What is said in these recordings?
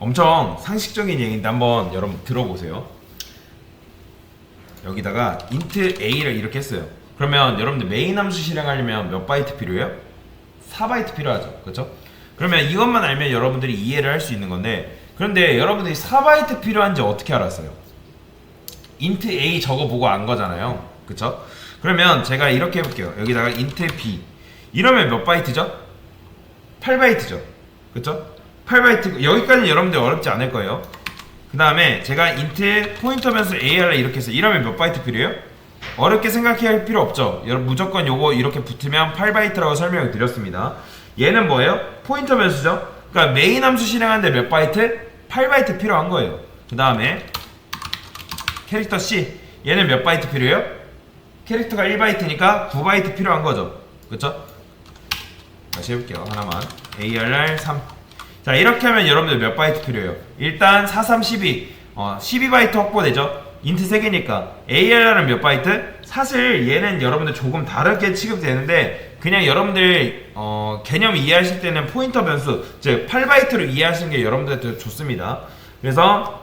엄청 상식적인 얘기인데 한번 여러분 들어보세요. 여기다가 int a를 이렇게 했어요. 그러면 여러분들 메인 함수 실행하려면 몇 바이트 필요해요? 4바이트 필요하죠. 그렇죠? 그러면 이것만 알면 여러분들이 이해를 할 수 있는 건데, 그런데 여러분들이 4바이트 필요한지 어떻게 알았어요? int a 적어보고 안 거잖아요. 그쵸? 그러면 제가 이렇게 해볼게요. 여기다가 int b 이러면 몇 바이트죠? 8바이트죠. 그쵸? 8바이트. 여기까지는 여러분들 어렵지 않을 거예요. 그 다음에 제가 int 포인터 변수 ar을 이렇게 해서 이러면 몇 바이트 필요해요? 어렵게 생각할 필요 없죠. 여러분 무조건 요거 이렇게 붙으면 8바이트라고 설명을 드렸습니다. 얘는 뭐예요? 포인터 변수죠. 그러니까 메인 함수 실행하는데 몇 바이트? 8바이트 필요한 거예요. 그 다음에 캐릭터 C 얘는 몇 바이트 필요해요? 캐릭터가 1바이트니까 9바이트 필요한 거죠. 그쵸? 다시 해볼게요. 하나만. ARR 3. 자, 이렇게 하면 여러분들 몇 바이트 필요해요? 일단 4, 3, 12 12바이트 확보되죠? 인트 3개니까 ARR은 몇 바이트? 사실 얘는 여러분들 조금 다르게 취급되는데 그냥 여러분들 개념 이해하실 때는 포인터 변수 즉 8바이트로 이해하시는 게 여러분들한테 좋습니다. 그래서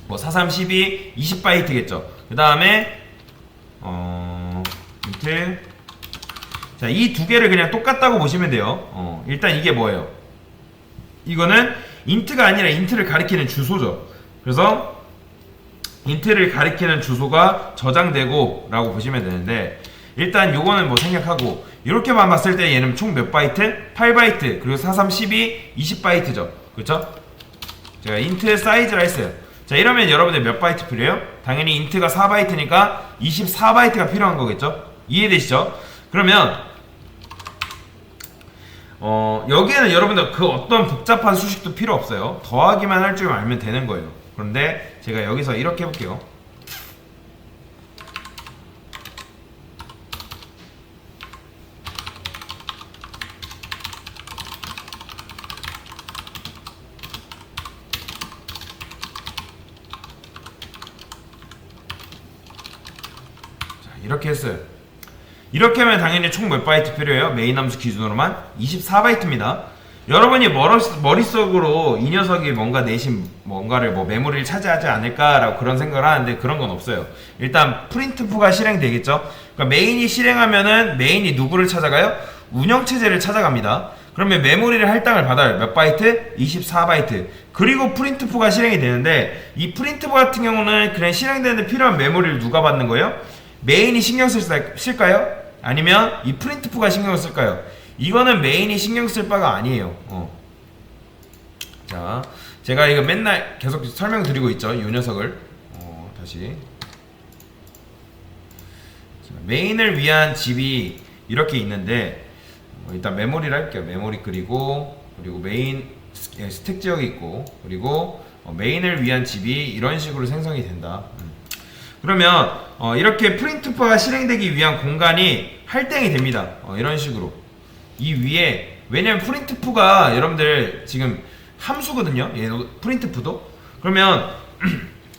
뭐 4, 3, 12 20바이트겠죠. 그 다음에 인트 자, 이 두 개를 그냥 똑같다고 보시면 돼요. 일단 이게 뭐예요? 이거는 인트가 아니라 인트를 가리키는 주소죠. 그래서 인트를 가리키는 주소가 저장되고 라고 보시면 되는데, 일단 요거는 뭐 생략하고 이렇게만 봤을 때 얘는 총 몇 바이트? 8바이트 그리고 4, 3, 12 20바이트죠. 그쵸? 제가 인트 사이즈라 했어요. 자, 이러면 여러분들 몇 바이트 필요해요? 당연히 인트가 4바이트니까 24바이트가 필요한 거겠죠? 이해되시죠? 그러면 여기에는 여러분들 그 어떤 복잡한 수식도 필요 없어요. 더하기만 할 줄 알면 되는 거예요. 그런데 제가 여기서 이렇게 해볼게요. 자, 이렇게 했어요. 이렇게 하면 당연히 총 몇 바이트 필요해요? 메인 함수 기준으로만 24바이트입니다. 여러분이 머릿속으로 이 녀석이 뭔가 내신 뭔가를 뭐 메모리를 차지하지 않을까라고 그런 생각을 하는데 그런 건 없어요. 일단 printf가 실행되겠죠. 그러니까 메인이 실행하면은 메인이 누구를 찾아가요? 운영체제를 찾아갑니다. 그러면 메모리를 할당을 받아요. 몇 바이트? 24바이트. 그리고 printf가 실행이 되는데 이 printf 같은 경우는 그냥 실행되는데 필요한 메모리를 누가 받는 거예요? 메인이 신경 쓸까요? 아니면 이 printf가 신경을 쓸까요? 이거는 메인이 신경 쓸 바가 아니에요. 자, 제가 이거 맨날 계속 설명드리고 있죠. 이 녀석을. 다시. 자, 메인을 위한 집이 이렇게 있는데, 일단 메모리를 할게요. 메모리 그리고 메인 스택 지역이 있고, 그리고 메인을 위한 집이 이런 식으로 생성이 된다. 그러면 이렇게 printf가 실행되기 위한 공간이 할당이 됩니다. 이런 식으로 이 위에, 왜냐면 printf가 여러분들 지금 함수거든요. 얘도 printf도. 그러면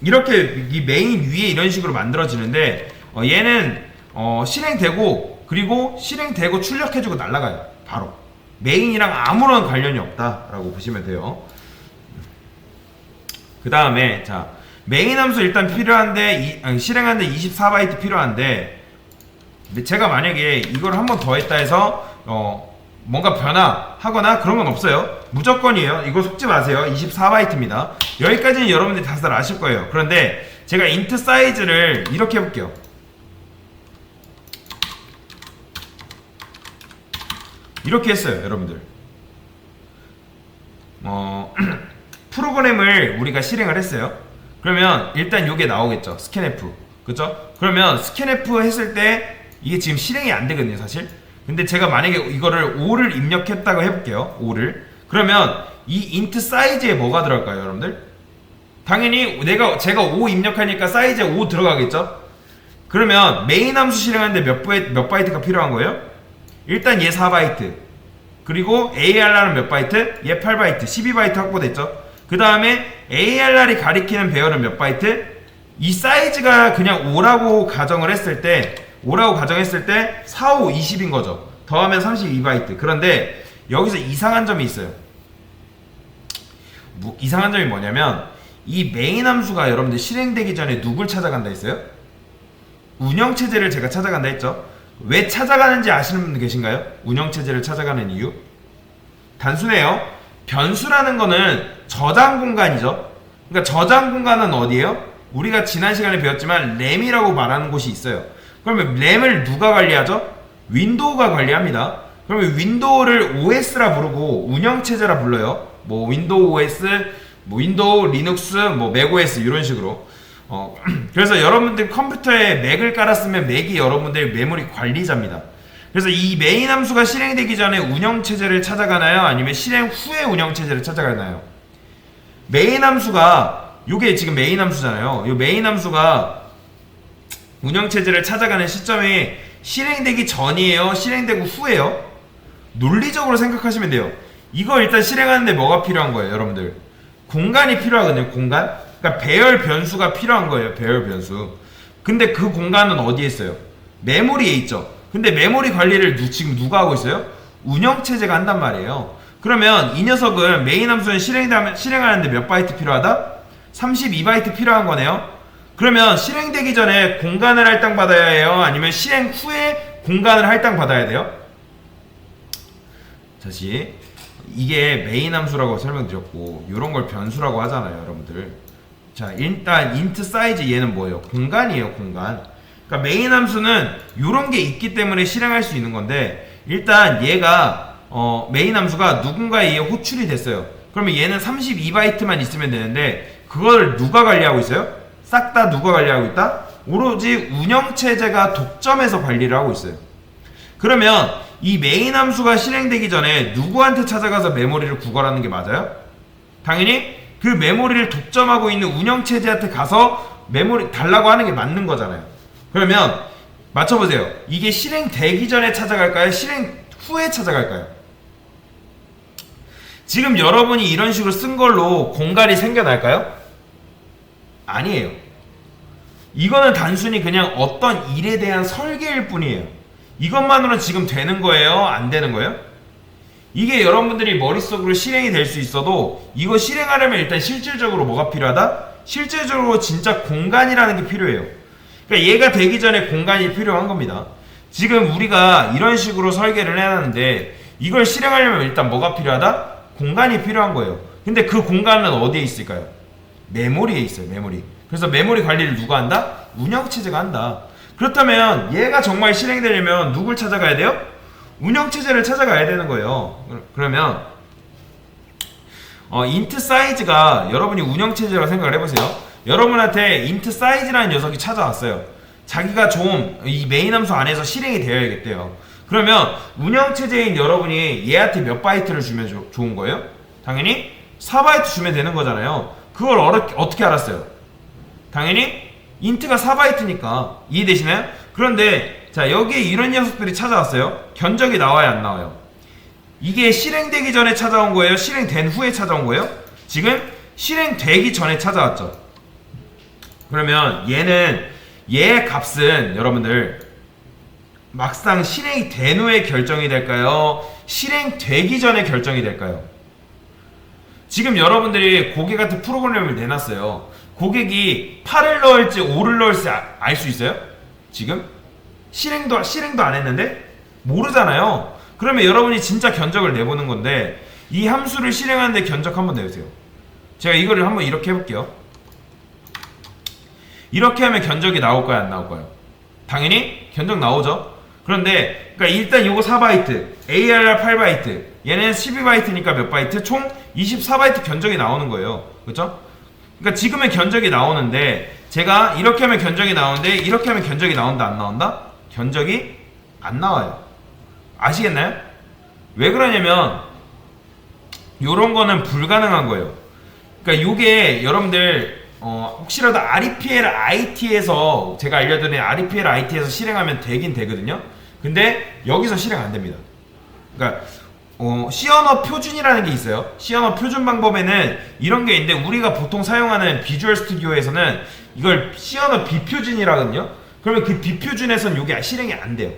이렇게 이 메인 위에 이런 식으로 만들어지는데 얘는 실행되고 그리고 실행되고 출력해주고 날아가요. 바로 메인이랑 아무런 관련이 없다라고 보시면 돼요. 그 다음에 자, 메인 함수 일단 필요한데 실행하는데 24바이트 필요한데, 제가 만약에 이걸 한 번 더 했다 해서 뭔가 변화하거나 그런 건 없어요. 무조건이에요. 이거 속지 마세요. 24바이트입니다. 여기까지는 여러분들이 다들 아실 거예요. 그런데 제가 int 사이즈를 이렇게 해볼게요. 이렇게 했어요. 여러분들 프로그램을 우리가 실행을 했어요. 그러면 일단 요게 나오겠죠. scanf. 그쵸? 그러면 scanf 했을 때 이게 지금 실행이 안 되거든요, 사실. 근데 제가 만약에 이거를 5를 입력했다고 해볼게요. 5를. 그러면 이 int 사이즈에 뭐가 들어갈까요, 여러분들? 당연히 제가 5 입력하니까 사이즈에 5 들어가겠죠? 그러면 메인 함수 실행하는데 몇 바이트가 필요한 거예요? 일단 얘 4바이트. 그리고 ARR은 몇 바이트? 얘 8바이트. 12바이트 확보됐죠? 그 다음에 ARR이 가리키는 배열은 몇 바이트? 이 사이즈가 그냥 5라고 가정을 했을 때 4, 5, 20인 거죠. 더하면 32바이트. 그런데 여기서 이상한 점이 있어요. 이상한 점이 뭐냐면 이 메인 함수가 여러분들 실행되기 전에 누굴 찾아간다 했어요? 운영체제를 제가 찾아간다 했죠. 왜 찾아가는지 아시는 분들 계신가요? 운영체제를 찾아가는 이유? 단순해요. 변수라는 거는 저장 공간이죠. 그러니까 저장 공간은 어디예요? 우리가 지난 시간에 배웠지만 램이라고 말하는 곳이 있어요. 그러면 램을 누가 관리하죠? 윈도우가 관리합니다. 그러면 윈도우를 OS라 부르고 운영체제라 불러요. 뭐 윈도우 OS, 뭐 윈도우, 리눅스, 뭐 맥OS 이런 식으로. 그래서 여러분들 컴퓨터에 맥을 깔았으면 맥이 여러분들 메모리 관리자입니다. 그래서 이 메인 함수가 실행되기 전에 운영체제를 찾아가나요? 아니면 실행 후에 운영체제를 찾아가나요? 메인 함수가 요게 지금 메인 함수잖아요. 이 메인 함수가 운영체제를 찾아가는 시점이 실행되기 전이에요? 실행되고 후에요? 논리적으로 생각하시면 돼요. 이거 일단 실행하는데 뭐가 필요한 거예요, 여러분들? 공간이 필요하거든요, 공간? 그러니까 배열 변수가 필요한 거예요, 배열 변수. 근데 그 공간은 어디에 있어요? 메모리에 있죠. 근데 메모리 관리를 지금 누가 하고 있어요? 운영체제가 한단 말이에요. 그러면 이 녀석은 메인 함수는 실행하는데 몇 바이트 필요하다? 32바이트 필요한 거네요. 그러면 실행되기 전에 공간을 할당받아야 해요? 아니면 실행 후에 공간을 할당받아야 돼요? 다시 이게 메인 함수라고 설명드렸고 이런 걸 변수라고 하잖아요, 여러분들. 자, 일단 int 사이즈 얘는 뭐예요? 공간이에요, 공간. 그러니까 메인 함수는 이런 게 있기 때문에 실행할 수 있는 건데 일단 얘가 메인 함수가 누군가에 의해 호출이 됐어요. 그러면 얘는 32바이트만 있으면 되는데 그걸 누가 관리하고 있어요? 싹 다 누가 관리하고 있다? 오로지 운영체제가 독점해서 관리를 하고 있어요. 그러면 이 메인 함수가 실행되기 전에 누구한테 찾아가서 메모리를 구걸하는 게 맞아요? 당연히 그 메모리를 독점하고 있는 운영체제한테 가서 메모리 달라고 하는 게 맞는 거잖아요. 그러면 맞춰보세요. 이게 실행되기 전에 찾아갈까요? 실행 후에 찾아갈까요? 지금 여러분이 이런 식으로 쓴 걸로 공간이 생겨날까요? 아니에요. 이거는 단순히 그냥 어떤 일에 대한 설계일 뿐이에요. 이것만으로 지금 되는 거예요? 안 되는 거예요? 이게 여러분들이 머릿속으로 실행이 될 수 있어도 이거 실행하려면 일단 실질적으로 뭐가 필요하다? 실질적으로 진짜 공간이라는 게 필요해요. 그러니까 얘가 되기 전에 공간이 필요한 겁니다. 지금 우리가 이런 식으로 설계를 해놨는데 이걸 실행하려면 일단 뭐가 필요하다? 공간이 필요한 거예요. 근데 그 공간은 어디에 있을까요? 메모리에 있어요, 메모리. 그래서 메모리 관리를 누가 한다? 운영체제가 한다. 그렇다면 얘가 정말 실행되려면 누굴 찾아가야 돼요? 운영체제를 찾아가야 되는 거예요. 그러면 int 사이즈가 여러분이 운영체제라고 생각을 해보세요. 여러분한테 int 사이즈라는 녀석이 찾아왔어요. 자기가 좀 이 메인 함수 안에서 실행이 되어야겠대요. 그러면 운영체제인 여러분이 얘한테 몇 바이트를 주면 좋은 거예요? 당연히 4바이트 주면 되는 거잖아요. 그걸 어떻게 알았어요? 당연히 int가 4바이트니까 이해되시나요? 그런데 자, 여기에 이런 녀석들이 찾아왔어요. 견적이 나와요, 안 나와요? 이게 실행되기 전에 찾아온 거예요? 실행된 후에 찾아온 거예요? 지금 실행되기 전에 찾아왔죠. 그러면 얘 값은 여러분들 막상 실행이 된 후에 결정이 될까요? 실행되기 전에 결정이 될까요? 지금 여러분들이 고객 같은 프로그램을 내놨어요. 고객이 8을 넣을지 5를 넣을지 알 수 있어요? 지금? 실행도 안 했는데? 모르잖아요. 그러면 여러분이 진짜 견적을 내보는 건데 이 함수를 실행하는데 견적 한번 내주세요. 제가 이거를 한번 이렇게 해볼게요. 이렇게 하면 견적이 나올까요? 안 나올까요? 당연히 견적 나오죠. 그런데 그러니까 일단 요거 4바이트, ARR 8바이트, 얘는 12바이트니까 몇 바이트? 총 24바이트 견적이 나오는 거예요. 그렇죠? 그러니까 지금은 견적이 나오는데 제가 이렇게 하면 견적이 나오는데 이렇게 하면 견적이 나온다, 안 나온다? 견적이 안 나와요. 아시겠나요? 왜 그러냐면 요런 거는 불가능한 거예요. 그러니까 요게 여러분들 혹시라도 REPL IT에서 제가 알려드린 REPL IT에서 실행하면 되긴 되거든요. 근데 여기서 실행 안 됩니다. 그러니까 C 언어 표준이라는 게 있어요. C 언어 표준 방법에는 이런 게 있는데 우리가 보통 사용하는 비주얼 스튜디오에서는 이걸 C 언어 비표준이라거든요. 그러면 그 비표준에선 이게 실행이 안 돼요.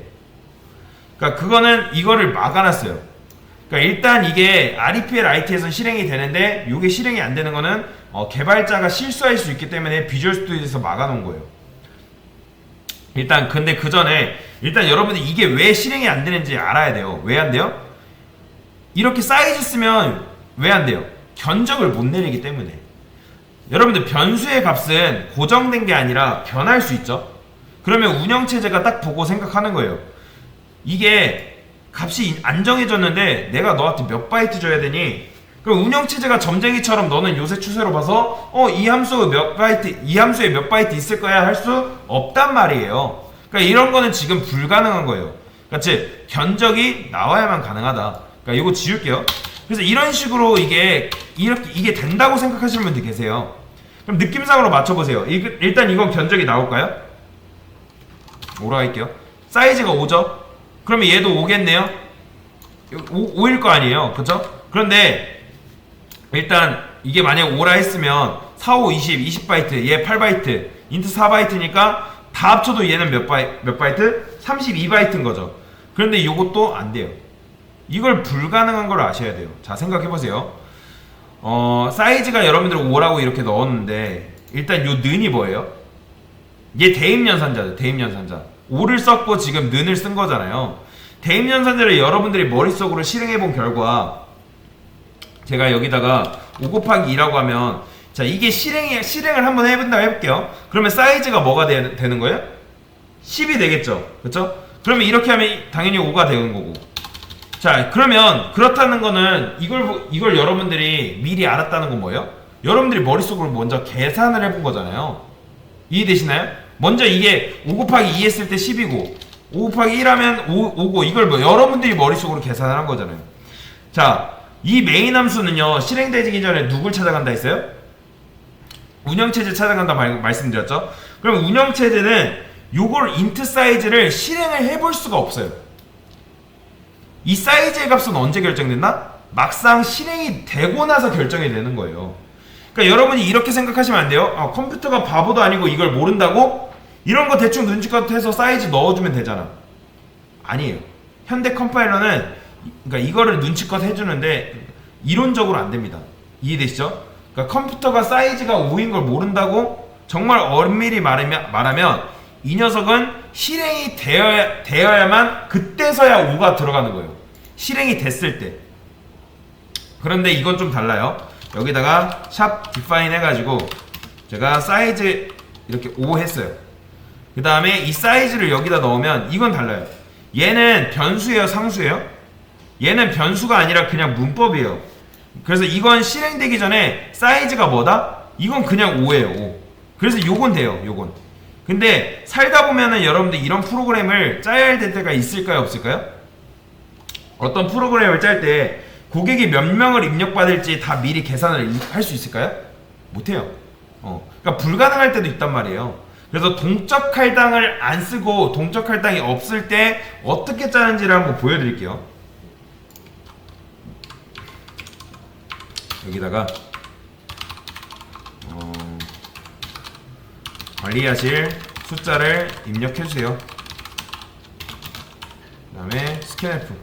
그러니까 그거는 이거를 막아놨어요. 그러니까 일단 이게 REPL IT에서는 실행이 되는데 이게 실행이 안 되는 거는 개발자가 실수할 수 있기 때문에 비주얼 스튜디오에서 막아놓은 거예요. 일단 근데 그 전에 일단 여러분들 이게 왜 실행이 안 되는지 알아야 돼요. 왜 안 돼요? 이렇게 사이즈 쓰면 왜 안 돼요? 견적을 못 내리기 때문에. 여러분들 변수의 값은 고정된 게 아니라 변할 수 있죠. 그러면 운영체제가 딱 보고 생각하는 거예요. 이게 값이 안 정해졌는데 내가 너한테 몇 바이트 줘야 되니? 그럼 운영체제가 점쟁이처럼 너는 요새 추세로 봐서 이 함수 몇 바이트, 이 함수에 몇 바이트 있을 거야 할 수 없단 말이에요. 그러니까 이런 거는 지금 불가능한 거예요. 그렇지? 견적이 나와야만 가능하다. 그러니까 이거 지울게요. 그래서 이런 식으로 이게 된다고 생각하시는 분들 계세요. 그럼 느낌상으로 맞춰보세요. 일단 이건 견적이 나올까요? 5로 할게요. 사이즈가 5죠? 그러면 얘도 5겠네요? 5일 거 아니에요. 그쵸? 그런데 일단 이게 만약 5라 했으면 4, 5, 20 바이트, 얘 8바이트, 인트 4바이트니까 다 합쳐도 얘는 몇 바이트? 32바이트인 거죠. 그런데 이것도 안 돼요. 이걸 불가능한 걸 아셔야 돼요. 자, 생각해보세요. 사이즈가 여러분들 5라고 이렇게 넣었는데 일단 요 는이 뭐예요? 얘 대입연산자죠. 대입연산자. 5를 썼고 지금 는을 쓴 거잖아요. 대입연산자를 여러분들이 머릿속으로 실행해본 결과 제가 여기다가 5 곱하기 2라고 하면 자, 이게 실행을 한번 해볼게요. 그러면 사이즈가 뭐가 되는 거예요? 10이 되겠죠. 그쵸? 그러면 이렇게 하면 당연히 5가 되는 거고. 자, 그러면 그렇다는 거는 이걸 여러분들이 미리 알았다는 건 뭐예요? 여러분들이 머릿속으로 먼저 계산을 해본 거잖아요. 이해되시나요? 먼저 이게 5 곱하기 2 했을 때 10이고 5 곱하기 1 하면 5고 이걸 여러분들이 머릿속으로 계산을 한 거잖아요. 자, 이 메인 함수는요 실행되기 전에 누굴 찾아간다 했어요? 운영체제 찾아간다 말씀드렸죠? 그럼 운영체제는 요걸 인트 사이즈를 실행을 해볼 수가 없어요. 이 사이즈의 값은 언제 결정됐나? 막상 실행이 되고 나서 결정이 되는 거예요. 그러니까 여러분이 이렇게 생각하시면 안 돼요. 컴퓨터가 바보도 아니고 이걸 모른다고? 이런 거 대충 눈치껏 해서 사이즈 넣어주면 되잖아. 아니에요. 현대 컴파일러는 그러니까 이거를 눈치껏 해주는데 이론적으로 안 됩니다. 이해되시죠? 그러니까 컴퓨터가 사이즈가 5인 걸 모른다고? 정말 엄밀히 말하면 이 녀석은 실행이 되어야만 그때서야 5가 들어가는 거예요. 실행이 됐을 때. 그런데 이건 좀 달라요. 여기다가 샵 define 해가지고 제가 사이즈 이렇게 5 했어요. 그 다음에 이 사이즈를 여기다 넣으면 이건 달라요. 얘는 변수예요, 상수예요? 얘는 변수가 아니라 그냥 문법이에요. 그래서 이건 실행되기 전에 사이즈가 뭐다? 이건 그냥 5예요, 5. 그래서 요건 돼요, 요건. 근데 살다 보면은 여러분들 이런 프로그램을 짜야 될 때가 있을까요, 없을까요? 어떤 프로그램을 짤 때 고객이 몇 명을 입력받을지 다 미리 계산을 할 수 있을까요? 못해요. 그러니까 불가능할 때도 있단 말이에요. 그래서 동적 할당을 안 쓰고 동적 할당이 없을 때 어떻게 짜는지를 한번 보여드릴게요. 여기다가 관리하실 숫자를 입력해주세요. 그 다음에 스캔F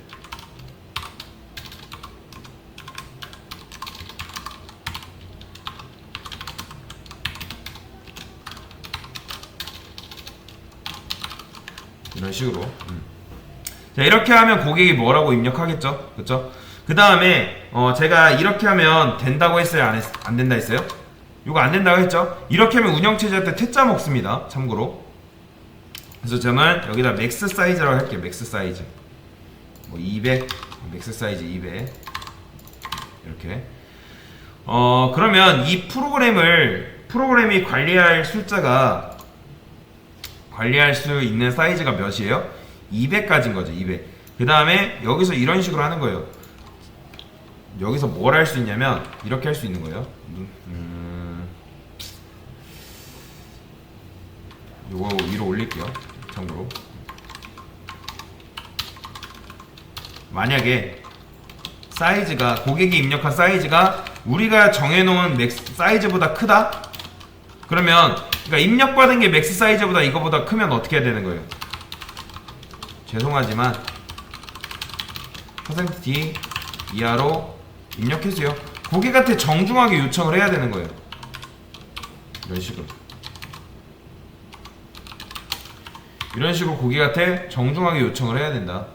이런 식으로. 자, 이렇게 하면 고객이 뭐라고 입력하겠죠? 그쵸? 그 다음에 제가 이렇게 하면 된다고 했어요? 안 된다 했어요? 이거 안 된다고 했죠? 이렇게 하면 운영체제한테 퇴짜 먹습니다. 참고로. 그래서 저는 여기다 맥스 사이즈라고 할게요. 맥스 사이즈 뭐 200, 맥스 사이즈 200 이렇게. 그러면 이 프로그램이 관리할 숫자가 관리할 수 있는 사이즈가 몇이에요? 200까지인 거죠. 200. 그 다음에 여기서 이런 식으로 하는 거예요. 여기서 뭘 할 수 있냐면 이렇게 할 수 있는 거예요. 요거 위로 올릴게요. 참고로 만약에 사이즈가 고객이 입력한 사이즈가 우리가 정해놓은 맥스 사이즈보다 크다? 그러면 그러니까 입력받은 게 맥스 사이즈보다 이거보다 크면 어떻게 해야 되는 거예요? 죄송하지만 %d 이하로 입력해주세요. 고객한테 정중하게 요청을 해야 되는 거예요. 이런 식으로. 이런 식으로 고객한테 정중하게 요청을 해야 된다.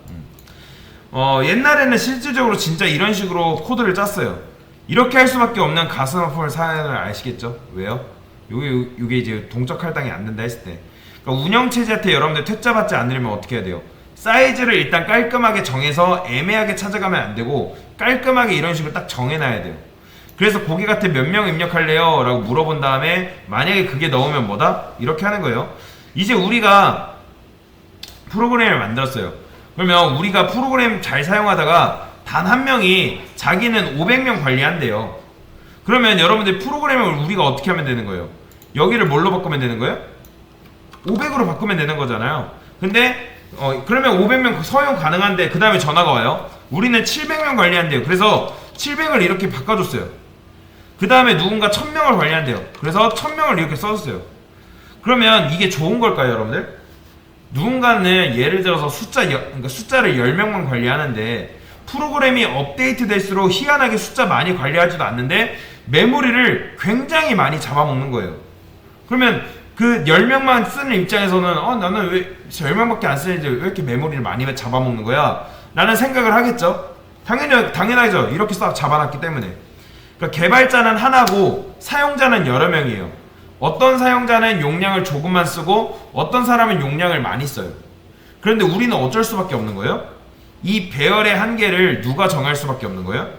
옛날에는 실질적으로 진짜 이런 식으로 코드를 짰어요. 이렇게 할 수밖에 없는 가슴 아픔을 사연을 아시겠죠? 왜요? 요게 이제 동적 할당이 안 된다 했을 때. 그러니까 운영체제한테 여러분들 퇴짜 받지 않으려면 어떻게 해야 돼요? 사이즈를 일단 깔끔하게 정해서 애매하게 찾아가면 안 되고 깔끔하게 이런 식으로 딱 정해놔야 돼요. 그래서 고객한테 몇 명 입력할래요? 라고 물어본 다음에 만약에 그게 넣으면 뭐다? 이렇게 하는 거예요. 이제 우리가 프로그램을 만들었어요. 그러면 우리가 프로그램 잘 사용하다가 단 한 명이 자기는 500명 관리한대요. 그러면 여러분들 프로그램을 우리가 어떻게 하면 되는 거예요? 여기를 뭘로 바꾸면 되는 거예요? 500으로 바꾸면 되는 거잖아요. 근데 그러면 500명 서용 가능한데 그 다음에 전화가 와요. 우리는 700명 관리한대요. 그래서 700을 이렇게 바꿔줬어요. 그 다음에 누군가 1000명을 관리한대요. 그래서 1000명을 이렇게 써줬어요. 그러면 이게 좋은 걸까요, 여러분들? 누군가는 예를 들어서 그러니까 숫자를 10명만 관리하는데 프로그램이 업데이트 될수록 희한하게 숫자 많이 관리하지도 않는데 메모리를 굉장히 많이 잡아먹는 거예요. 그러면 그 10명만 쓰는 입장에서는 나는 왜 10명밖에 안 쓰는데 왜 이렇게 메모리를 많이 잡아먹는 거야? 라는 생각을 하겠죠? 당연하죠. 이렇게 싹 잡아놨기 때문에. 그러니까 개발자는 하나고 사용자는 여러 명이에요. 어떤 사용자는 용량을 조금만 쓰고 어떤 사람은 용량을 많이 써요. 그런데 우리는 어쩔 수밖에 없는 거예요? 이 배열의 한계를 누가 정할 수밖에 없는 거예요?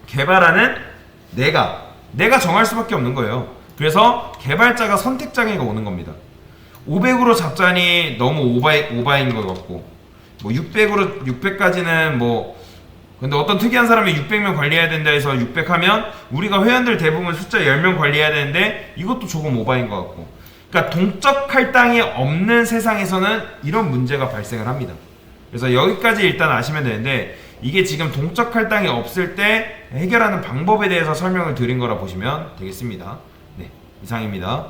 개발하는 내가 정할 수밖에 없는 거예요. 그래서 개발자가 선택장애가 오는 겁니다. 500으로 잡자니 너무 오바인 것 같고, 뭐 600까지는 뭐 근데 어떤 특이한 사람이 600명 관리해야 된다 해서 600 하면 우리가 회원들 대부분 숫자 10명 관리해야 되는데 이것도 조금 오바인 것 같고. 그러니까 동적 할당이 없는 세상에서는 이런 문제가 발생을 합니다. 그래서 여기까지 일단 아시면 되는데 이게 지금 동적 할당이 없을 때 해결하는 방법에 대해서 설명을 드린 거라 보시면 되겠습니다. 네, 이상입니다.